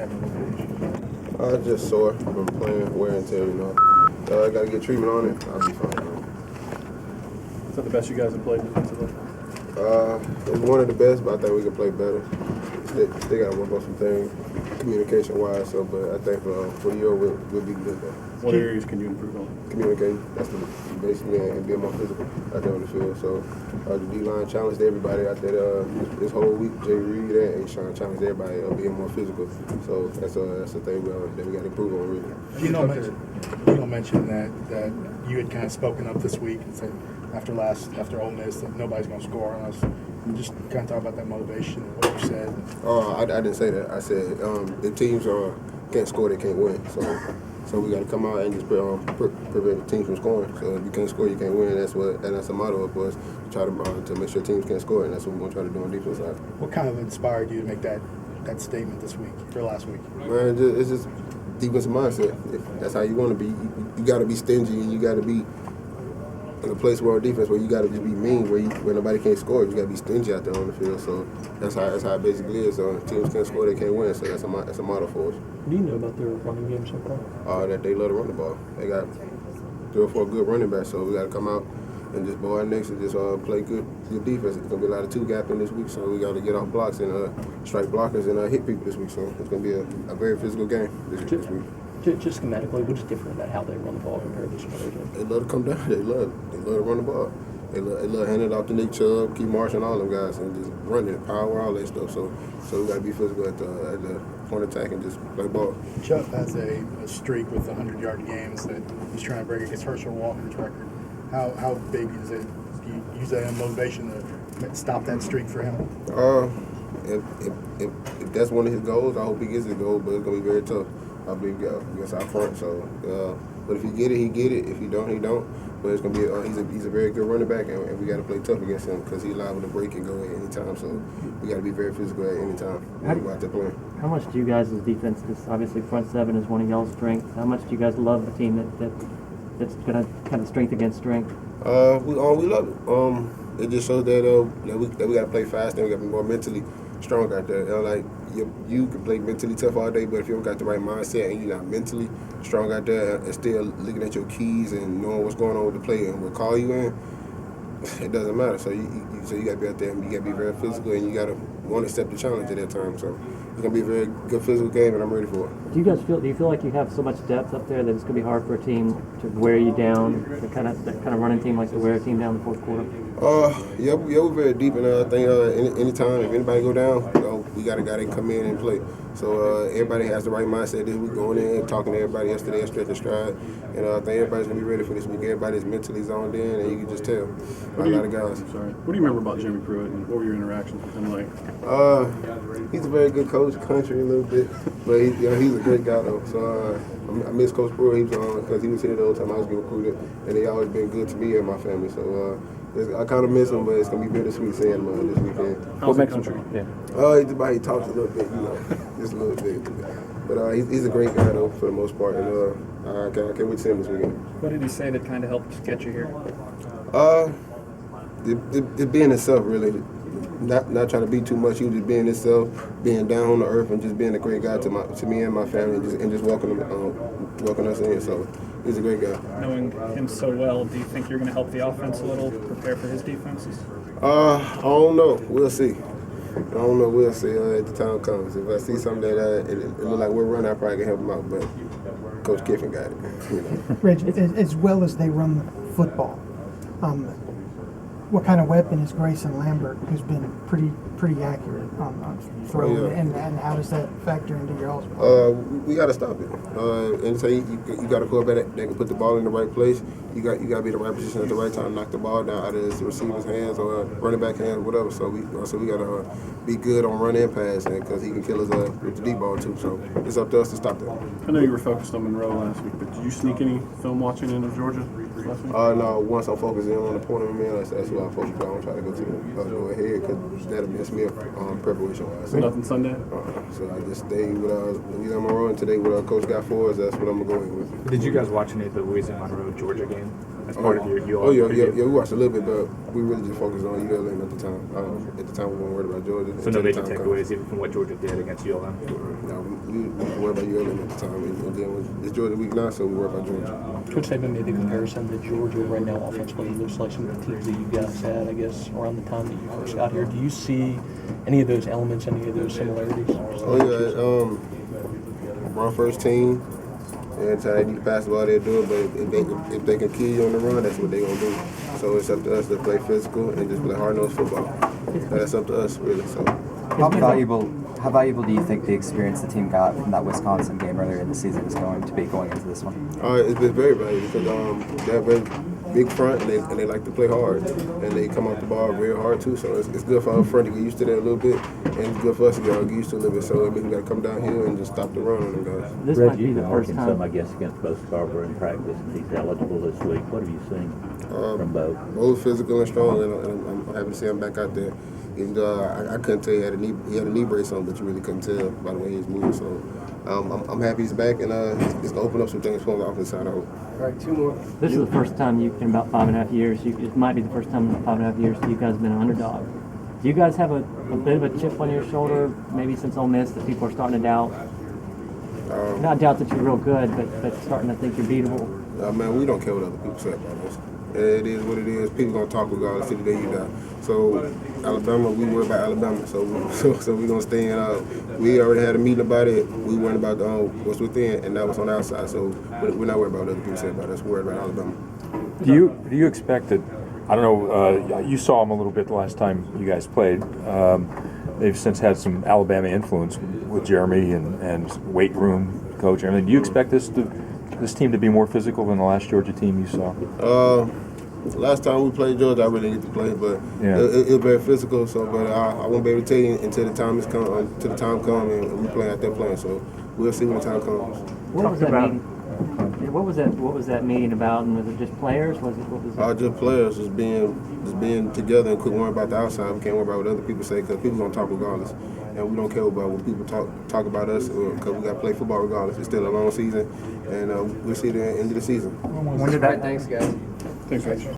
having a little bit issues? Just sore from playing wear and tear, I got to get treatment on it. I'll be fine. Is that the best you guys have played defensively? It's one of the best, but I think we can play better. They got to work on some things communication-wise, but I think for the year we'll be good though. What areas can you improve on? Communicating, that's basically, and being more physical out there on the field. So the D-line challenged everybody out there this whole week. Jay Reed and A-Sean challenged everybody being more physical. So that's a thing that we got to improve on, really. Gino mentioned that you had kind of spoken up this week and said after Ole Miss that nobody's going to score on us. And just kind of talk about that motivation and what you said. I didn't say that. I said if teams can't score, they can't win. So we got to come out and just prevent teams from scoring. So if you can't score, you can't win. That's the motto of us. Try to make sure teams can't score, and that's what we're going to try to do on the defense side. What kind of inspired you to make that statement this week or last week? Man, it's just defensive mindset. If that's how you want to be. You got to be stingy, and you got to be in a place where on defense where you got to just be mean, where nobody can't score. You got to be stingy out there on the field. So that's how it basically is. Teams can't score, they can't win. So that's a motto for us. What do you know about their running game so far? That they love to run the ball. They got 3 or 4 good running backs, so we got to come out and just bow our necks and just play good defense. It's going to be a lot of 2-gapping this week, so we got to get off blocks and strike blockers and hit people this week. So it's going to be a very physical game this week. Just schematically, what's different about how they run the ball compared to some other games? They love to come down. They love to run the ball. They love handing it off to Nick Chubb, Keith Marsh, and all them guys, and just running it, power, all that stuff. So we got to be physical at the point attack and just play ball. Chubb has a streak with 100-yard games that he's trying to break against Herschel Walker's record. How big is it? Do you use that in motivation to stop that streak for him? If that's one of his goals, I hope he gets his goal, but it's going to be very tough. I believe against our front. So, but if he get it, he get it. If he don't, he don't. But it's gonna be he's a very good running back, and we got to play tough against him because he's liable to break and go at any time. So we got to be very physical at any time when we go out there playing. How much do you guys as defense? Because obviously front seven is one of y'all's strengths. How much do you guys love the team that's gonna kind of strength against strength? We love it. It just shows that we got to play fast and we got to be more mentally strong out there. You can play mentally tough all day, but if you don't got the right mindset and you're not mentally strong out there and still looking at your keys and knowing what's going on with the play and what call you in, it doesn't matter. So you got to be out there and you got to be very physical and you got to want to accept the challenge at that time. So it's gonna be a very good physical game, and I'm ready for it. Do you feel like you have so much depth up there that it's gonna be hard for a team to wear you down, that kind of running team likes to wear a team down in the fourth quarter? Yeah, we're very deep, and I think anytime if anybody go down, we got a guy that can come in and play. So everybody has the right mindset this week, going in, talking to everybody yesterday, stretch and stride, and I think everybody's gonna be ready for this week. Everybody's mentally zoned in, and you can just tell a lot of guys. What do you remember about Jimmy Pruitt, and what were your interactions with him like? He's a very good coach, country a little bit, but he's a great guy though. So I miss Coach Pruitt. He was because he was here the whole time I was getting recruited, and he always been good to me and my family. So I kind of miss him, but it's gonna be bittersweet seeing him this weekend. What makes him true? Yeah. He talks a little bit, just a little bit. But he's a great guy though for the most part, and I can't wait to see him this weekend. What did he say that kind of helped get you here? The being itself really. Not trying to be too much. He was just being himself, being down on the earth, and just being a great guy to me and my family, and just welcoming us in. So he's a great guy. Knowing him so well, do you think you're going to help the offense a little prepare for his defenses? I don't know. We'll see. We'll see as the time comes. If I see something that it look like we're running, I probably can help him out. But Coach Kiffin got it. Reg, as well as they run the football, what kind of weapon is Grayson Lambert, who's been pretty accurate on throw, and how does that factor into your offense? We got to stop it. And so you got a quarterback that can put the ball in the right place. You got to be in the right position at the right time to knock the ball down out of his receiver's hands or running back hands, whatever. So we got to be good on run and pass, because he can kill us with the deep ball too. So it's up to us to stop that. I know you were focused on Monroe last week, but did you sneak any film watching into Georgia last week? No. Once I'm focusing on the point of man, that's what I'm focused on. I don't try to go ahead because that'll mess me up preparation-wise. So nothing Sunday? So I just stayed with Louisiana Monroe, and today what our coach got for us, that's what I'm going to go in with. Did you guys watch any of the Louisiana Monroe Georgia game? as part of your Oh yeah, we watched a little bit, but we really just focused on ULM at the time. At the time, we weren't worried about Georgia. So no major takeaways even from what Georgia did against ULM? No, we were worried about ULM at the time, and then it's Georgia week now, so we worry about Georgia. Coach Saban made the comparison that Georgia right now offensively looks like some of the teams that you guys had, I guess, around the time that you first got here. Do you see any of those elements, any of those similarities? Oh yeah, run first team. Every time they need to pass the ball, they'll do it. But if they can kill you on the run, that's what they're gonna do. So it's up to us to play physical and just play hard-nosed football. That's up to us, really. So. How valuable do you think the experience the team got from that Wisconsin game earlier in the season is going to be going into this one? It's been very valuable because they have a very big front and they like to play hard and they come off the ball very hard too. So it's good for our front to get used to that a little bit, and it's good for us to get used to a little bit. So we got to come down here and just stop the run on them guys. This might be the first time. Some, I guess, against both Scarborough in practice, and he's eligible this week. What have you seen from both? Both physical and strong, and I'm happy to see him back out there. And I couldn't tell he had a knee brace on, but you really couldn't tell by the way he was moving. So I'm happy he's back, and it's gonna open up some things for him off the side. I hope. All right, 2 more. This is the first time in about 5.5 years. It might be the first time in 5.5 years you guys have been an underdog. Do you guys have a bit of a chip on your shoulder, maybe since Ole Miss, that people are starting to doubt? Not doubt that you're real good, but starting to think you're beatable. Man, we don't care what other people say about us. It is what it is. People gonna talk regardless to the day you die. So Alabama, we worry about Alabama. So we gonna stay in. We already had a meeting about it. We worried about what's within, and that was on the outside. So we're not worried about what other people say about us. We're worried about Alabama. Do you expect that? I don't know. You saw them a little bit the last time you guys played. They've since had some Alabama influence with Jeremy and weight room coach. I mean, do you expect this team to be more physical than the last Georgia team you saw? Last time we played Georgia, I really didn't get to play, but it was very physical. So, but I won't be able to tell you until the time comes, and we play out there playing. So we'll see when the time comes. What was that meeting? What was that meeting about? And was it just players? What was it? Just players, just being together and quit worrying about the outside. We can't worry about what other people say because people gonna talk regardless, and we don't care about what people talk about us because we got to play football regardless. It's still a long season, and we'll see the end of the season. Thanks, guys. Thanks, guys.